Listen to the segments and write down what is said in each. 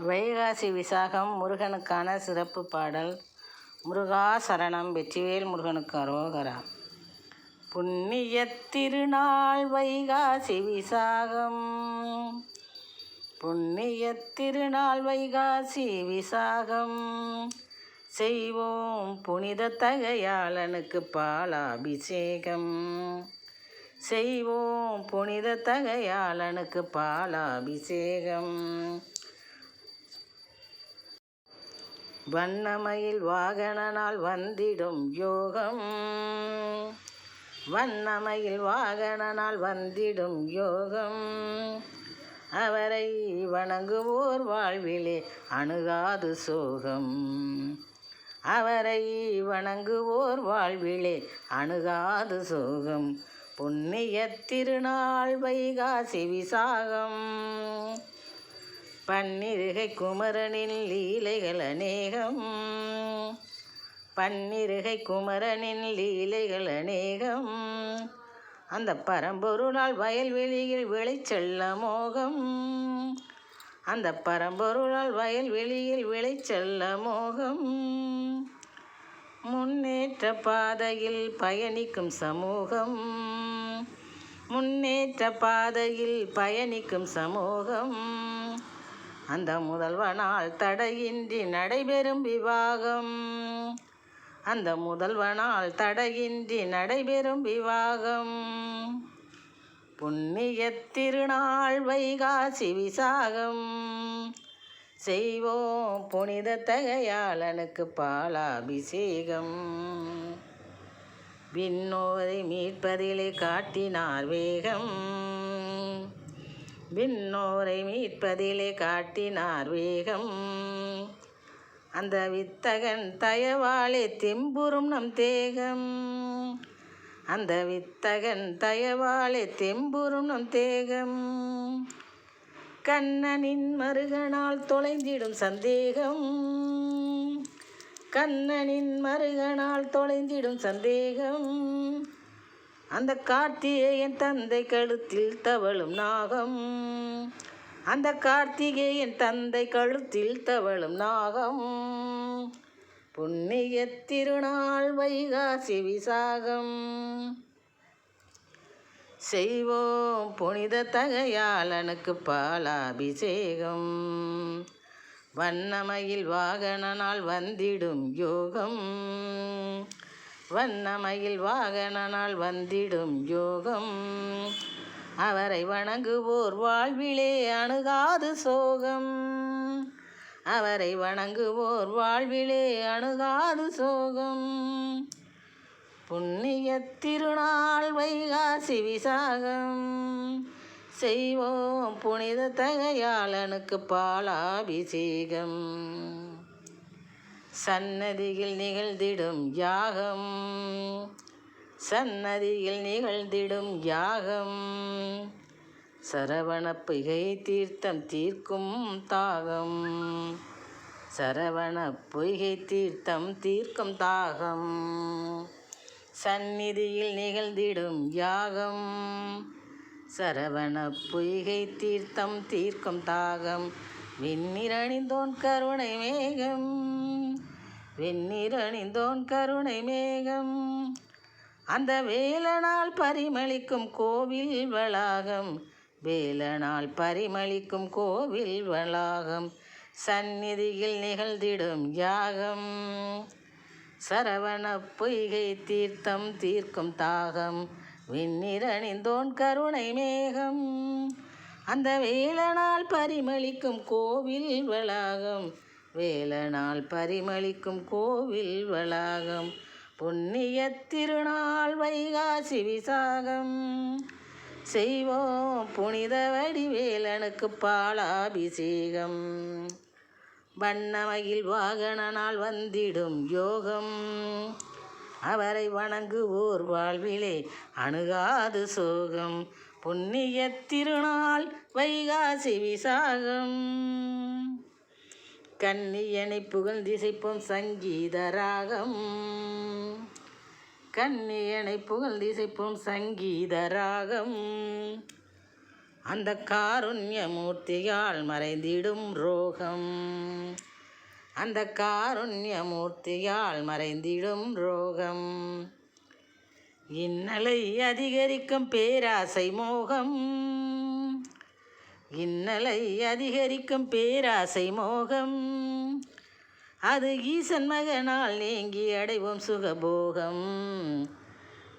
வைகாசி விசாகம் முருகனுக்கான சிறப்பு பாடல். முருகா சரணம், வெற்றிவேல் முருகனுக்கு அரோகரா. புண்ணியத் திருநாள் வைகாசி விசாகம், புண்ணியத் திருநாள் வைகாசி விசாகம். செய்வோம் புனித தகையாளனுக்கு பாலாபிஷேகம், செய்வோம் புனித தகையாளனுக்கு பாலாபிஷேகம். வண்ணமயில் வாகனனால் வந்திடும் யோகம், வண்ணமயில் வாகனனால் வந்திடும் யோகம். அவரை வணங்குவோர் வாழ்விலே அணுகாது சோகம், அவரை வணங்குவோர் வாழ்விலே அணுகாது சோகம். புண்ணியத் திருநாள் வைகாசி விசாகம், பன்னிருகை குமரனின் லீலைகள் அநேகம், பன்னிருகை குமரனின் லீலைகள் அநேகம். அந்த பரம்பொருளால் வயல்வெளியில் விளைச்செல்ல மோகம், அந்த பரம்பொருளால் வயல்வெளியில் விளைச்செல்ல மோகம். முன்னேற்ற பாதையில் பயணிக்கும் சமூகம், முன்னேற்ற பாதையில் பயணிக்கும் சமூகம். அந்த முதல்வனால் தடையின்றி நடைபெறும் விவாகம், அந்த முதல்வனால் தடையின்றி நடைபெறும் விவாகம். புண்ணியத் திருநாள் வைகாசி விசாகம், செய்வோம் புனித தகையாளனுக்கு பாலாபிஷேகம். விண்ணோரை மீட்பதிலே காட்டினார் வேகம், விண்ணோரை மீட்பதிலே காட்டினார் வேகம். அந்த வித்தகன் தயவாலே தெம்புறும் நம் தேகம், அந்த வித்தகன் தயவாலே தெம்புறும் நம் தேகம். கண்ணனின் மருகனால் தொலைந்திடும் சந்தேகம், கண்ணனின் மருகனால் தொலைந்திடும் சந்தேகம். அந்த கார்த்திகேயன் தந்தை கழுத்தில் தவழும் நாகம், அந்த கார்த்திகேயன் தந்தை கழுத்தில் தவழும் நாகம். புண்ணியத் திருநாள் வைகாசி விசாகம், செய்வோம் புனித தகையாளனுக்கு பாலாபிஷேகம். வண்ணமயில் வாகனனால் வந்திடும் யோகம், வண்ணமயில் வாகனனால் வந்திடும் யோகம். அவரை வணங்குவோர் வாழ்விலே அணுகாது சோகம், அவரை வணங்குவோர் வாழ்விலே அணுகாது சோகம். புண்ணியத் திருநாள் வைகாசி விசாகம், செய்வோம் புனித தகையாளனுக்கு பாலாபிஷேகம். சன்னதியில் நிகழ்ந்திடும் யாகம், சன்னதியில் நிகழ்ந்திடும் யாகம். சரவண பொய்கை தீர்த்தம் தீர்க்கும் தாகம், சரவண பொய்கை தீர்த்தம் தீர்க்கும் தாகம். சந்நிதியில் நிகழ்ந்திடும் யாகம், சரவண பொய்கை தீர்த்தம் தீர்க்கும் தாகம். வெண்ணிறணிந்தோன் கருணை மேகம், வெண்ணிறணிந்தோன் கருணை மேகம். அந்த வேலனால் பரிமளிக்கும் கோவில் வளாகம், வேலனால் பரிமளிக்கும் கோவில் வளாகம். சந்நிதியில் நிகழ்ந்திடும் யாகம், சரவண பொய்கை தீர்த்தம் தீர்க்கும் தாகம். வெண்ணிறணிந்தோன் கருணை மேகம், அந்த வேலனால் பரிமளிக்கும் கோவில் வளாகம், வேலனால் பரிமளிக்கும் கோவில் வளாகம். புண்ணியத் திருநாள் வைகாசி விசாகம், செய்வோம் புனித வடிவேலனுக்கு பாலாபிஷேகம். வண்ணமயில் வாகனனால் வந்திடும் யோகம், அவரை வணங்குவோர் வாழ்விலே அணுகாது சோகம். புண்ணியத் திருநாள் வைகாசி விசாகம், கன்னியனை புகழ்ந்திசைப்போம் சங்கீத ராகம், கன்னியனை புகழ்ந்திசைப்போம் சங்கீத ராகம். அந்த காருண்ய மூர்த்தியால் மறைந்திடும் ரோகம். அந்த காருண்ய மூர்த்தியால் மறைந்திடும் ரோகம். இன்னலை அதிகரிக்கும் பேராசை மோகம். இன்னலை அதிகரிக்கும் பேராசை மோகம். அது ஈசன் மகனால் நீங்கி அடைவோம் சுகபோகம்.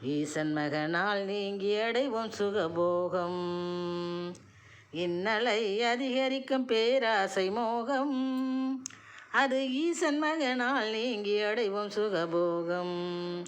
ஈசன் மகனால் நீங்கி அடைவோம் சுகபோகம். இன்னலை அதிகரிக்கும் பேராசை மோகம். அது ஈசன் மகனால் நீங்கி அடைவோம் சுகபோகம்.